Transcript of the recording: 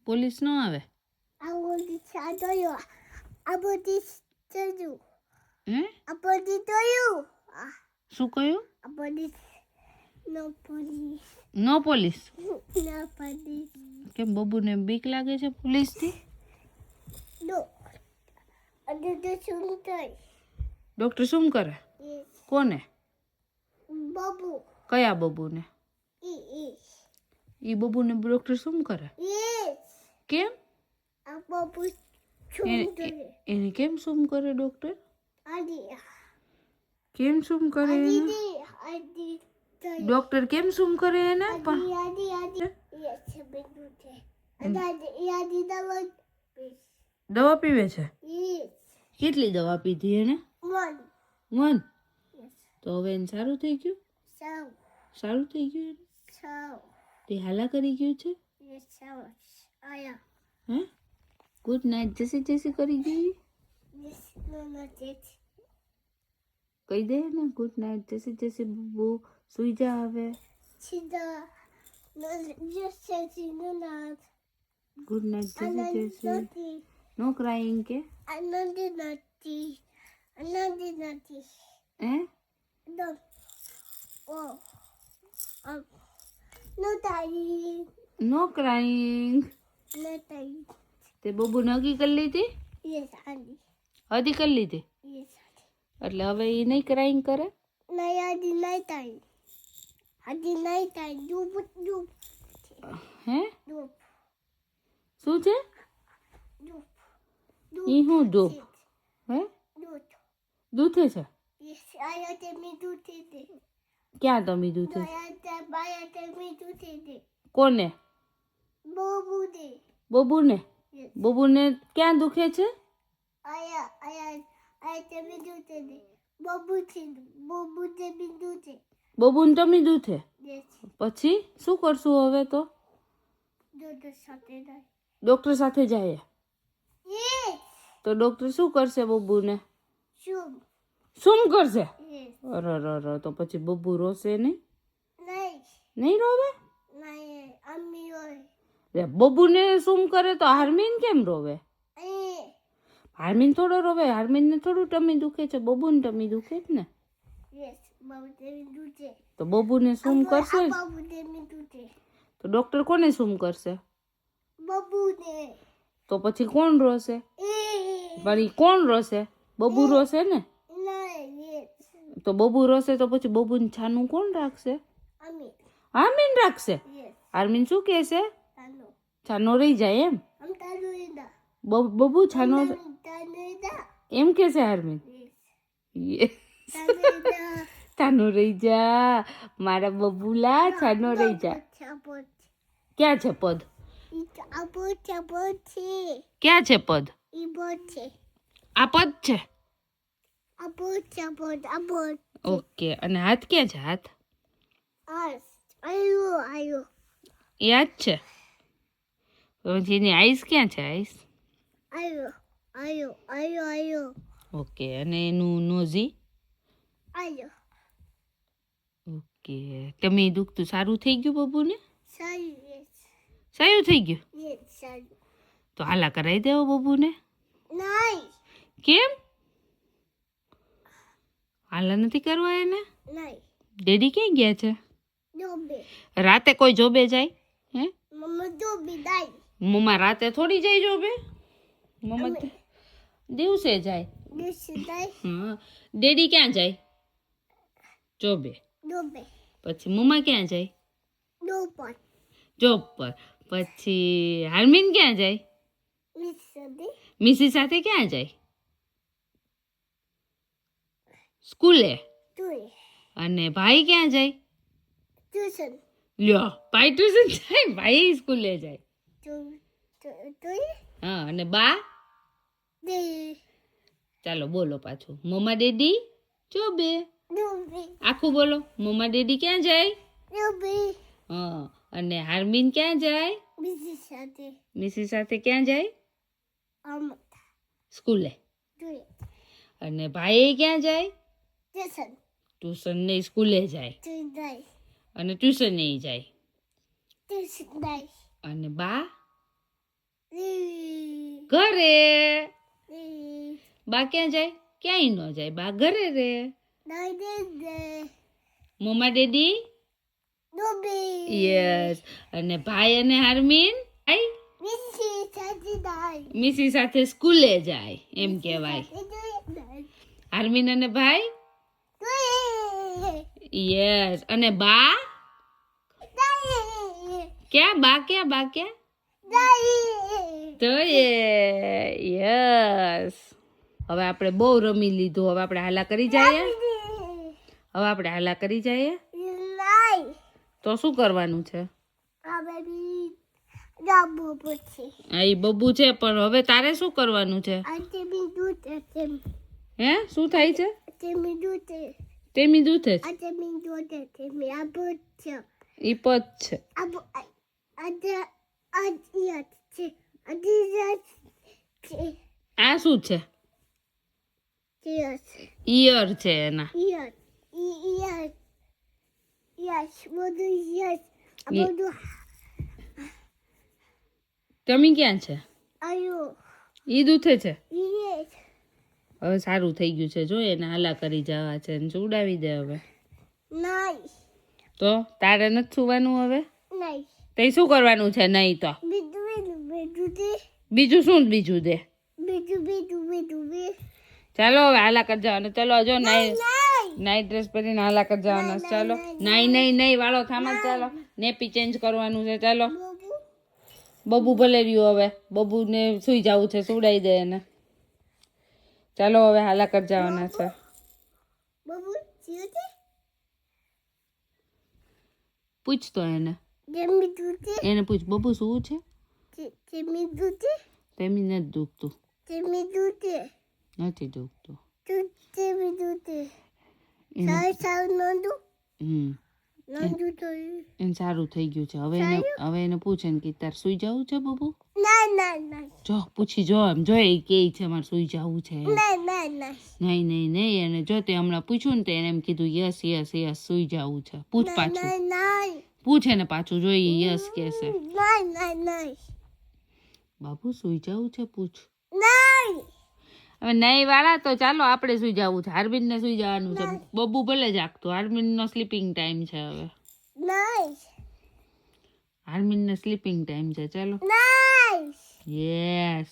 Police ન આવે? આ બધી ચાલ્યો આ બધી ચાલ્યું હે આ બધી જોયું શું કહ્યું? આ બધી નો પોલીસ નો પોલીસ? ના પોલીસ કેમ બબુને બીક લાગે છે પોલીસથી? નો અડે તો શું થાય? ડૉક્ટર શું કરે? કોને? બાબુ કયા બબુને? ઈ બબુને ડૉક્ટર શું કરે? કેમ? આ બાબુ શું કરે? એને કેમ શું કરે ડૉક્ટર? આદી કેમ શું કરે એને? આદી ડૉક્ટર કેમ શું કરે એને? આદી યસ બેટું છે આદી દવા પીવે છે? યસ કેટલી દવા પીધી એને? 1 યસ તો હવે એને સારું થઈ ગયું? સારું થઈ ગયું એને? તે હાલા કરી ગયું છે? યસ આયા હે ગુડ નાઇટ જસી કરી ગઈ? યસ નો કહી દે ને ગુડ નાઇટ જસી બબુ સુઈ જા હવે. સીધા નો જસી નો નાથ ગુડ નાઇટ જસી નથી નો ક્રાઇંગ કે? આનંદ નથી હે નો ઓ નો તાઈ નો ક્રાઇંગ. નો તાઈ તે બબુ નગી કરી લીધી? યસ આદી હદી કરી લીધી યસ એટલે હવે એ નહીં ક્રાઇંગ કરે? નહીં આદી નહીં તાઈ ડૂબ હે ડૂબ શું છે? ડૂબ ઈ હું ધૂપ? હે ડૂબ દૂધે છે? યસ આયા તે મી દૂધે દે ક્યાં તમે દૂધે? બાયા તે મી દૂધે દે કોને? બોબુ દે બબુને? યસ બબુને ક્યાં દુખે છે? આયા તે મી દૂધે દે બોબુ તે મી દૂધે બબુને તમે દૂધે? યસ પછી શું કરશું હવે? તો દૂધ સાથે દે ડૉક્ટર સાથે જાય યસ તો ડૉક્ટર શું કરશે બબુને? શું શું કરશે? યસ અરે તો પછી બબુ રોશે નહીં? નહીં નહીં રોવે? નહીં અમ્મી હોય રે બબુને શું કરે તો હાર્મિન કેમ રોવે? હાર્મિન થોડો રોવે, હાર્મિનને થોડું ટમી દુખે છે, બબુને ટમી દુખે જ ને. યસ બાબુ તે મી દૂધે તો બબુને શું કરશે? બાબુ તે મી દૂધે તો ડૉક્ટર કોને શું કરશે? બાબુ ને તો પછી કોણ રોશે? વળી કોણ રોશે? બબુ રોશે ને? નહીં યસ તો બબુ રોશે તો પછી બબુને છાનું કોણ રાખશે? અમ્મી હાર્મિન રાખશે. યસ હાર્મિન શું કહેશે? તાનો છાનો રહી જાય એમ? તાનો ઇદા બબુ છાનો તાનો ઇદા એમ કહેશે હાર્મિન? યસ તાનો ઇદા છાનો રહી જા મારા બબુલા, છાનો રહી જા. ક્યાં છે પદ? ક્યાં છે પદ? આ પદ છે. ઓકે અને હાથ ક્યાં છે? હાથ એ હાથ છે. પછી એની આઈસ ક્યાં છે? આઈસ ઓકે અને એનું નોઝી? ઓકે તમે દુખતું સારું થઈ ગયું બબુને? સારું થઈ ગયું તો હાલા કરાવી દેવો બબુને. કેમ હાલા નથી કરવા એને? ડેડી ક્યાં ગયા છે? રાતે કોઈ જોબે જાય? હે મમ્મા રાતે થોડી જાય જોબે? મમ્મા દિવસે જાય. હા ડેડી ક્યાં જાય? જોબે. પછી મમ્મા ક્યાં જાય? જોબ પર. પછી હાર્મિન ક્યાં જાય? મિસી સાથે ક્યાં જાય? સ્કૂલે. અને ભાઈ ક્યાં જાય? લ્યો ભાઈ ટ્યુશન જાય, ભાઈ સ્કૂલે જાય. હા અને બા? ચાલો બોલો પાછું. મમ્મા ડેડી જોબે. આખું બોલો. મમ્મા ડેડી ક્યાં જાય? હા અને હાર્મિન ક્યાં જાય? મિસી સાથે ક્યાં જાય? સ્કૂલે. અને ભાઈ ક્યાં જાય? ટ્યુશન ને સ્કૂલે જાય. અને ટ્યુશન નહીં જાય. અને બા? ઘરે. દે બા ક્યાં જાય? ક્યાંય ન જાય, બા ઘરે રે. દાઈ દે દે મમ્મા ડેડી. ડોબી યસ. અને ભાઈ અને હાર્મિન ભાઈ મિસી સાજી દાઈ મિસી સાથે સ્કૂલે જાય એમ કહેવાય. હાર્મિન અને ભાઈ યસ. અને બા ક્યાં? બા ક્યાં? બા ક્યાં? તો યસ. હવે આપણે બહુ રમી લીધું. હવે આપણે હાલા કરી જઈએ. હવે આપણે હાલા કરી જઈએ. તો શું કરવાનું છે? હા, ઈ બબ્બુ છે, પણ હવે તારે શું કરવાનું છે? હે, શું થાય છે? તેમી દૂધે છે. ઈ પદ છે. આ શું છે? ઈયર છે એના. તમે ક્યાં છે? ઈ દૂધે છે. હવે સારું થઈ ગયું છે, જો એને હાલા કરી જવા છે ને ઉડાવી દે હવે. તો તારે નથી સુવાનું હવે? તે શું કરવાનું છે? નહીં તો બીજું શું? બીજું દે. ચાલો હવે હાલા કરી જવાના. ચલો જો નાઈટ ડ્રેસ પહેરીને હાલા કરી જવાના. ચાલો. નહીં વાળો થામા. ચાલો નેપી ચેન્જ કરવાનું છે. ચાલો બબુ ભલે રહ્યું. હવે બબુને સુઈ જવું છે, સુડાઈ દે એને. ચાલો હવે હાલા કરી જવાના છે. પૂછ તો એને પૂછ, બબુ શું છે? તેમી નથી દુખતું. નથી દુખતું. એને સારું થઈ ગયું છે. હવે એને પૂછે ને કે તાર સુઈ જવું છે બબુ? જો પૂછી જો એમ જો એ કે છે મારે સુઈ જવું છે. નહીં એને જો તે હમણાં પૂછ્યું ને તો એને એમ કીધું યસ સુઈ જવું છે. પૂછ પાછું. પૂછે ને પાછું જોઈએ યસ કહેશે. બાબુ સુઈ જવું છે? પૂછ. હવે નહીં વાળા તો ચાલો આપણે સુઈ જવું છે. હાર્મિનને સુઈ જવાનું છે. બબુ ભલે જાગતું. હાર્મિનનો સ્લીપિંગ ટાઈમ છે હવે. હાર્મિનને સ્લીપિંગ ટાઈમ છે. ચાલો. યસ.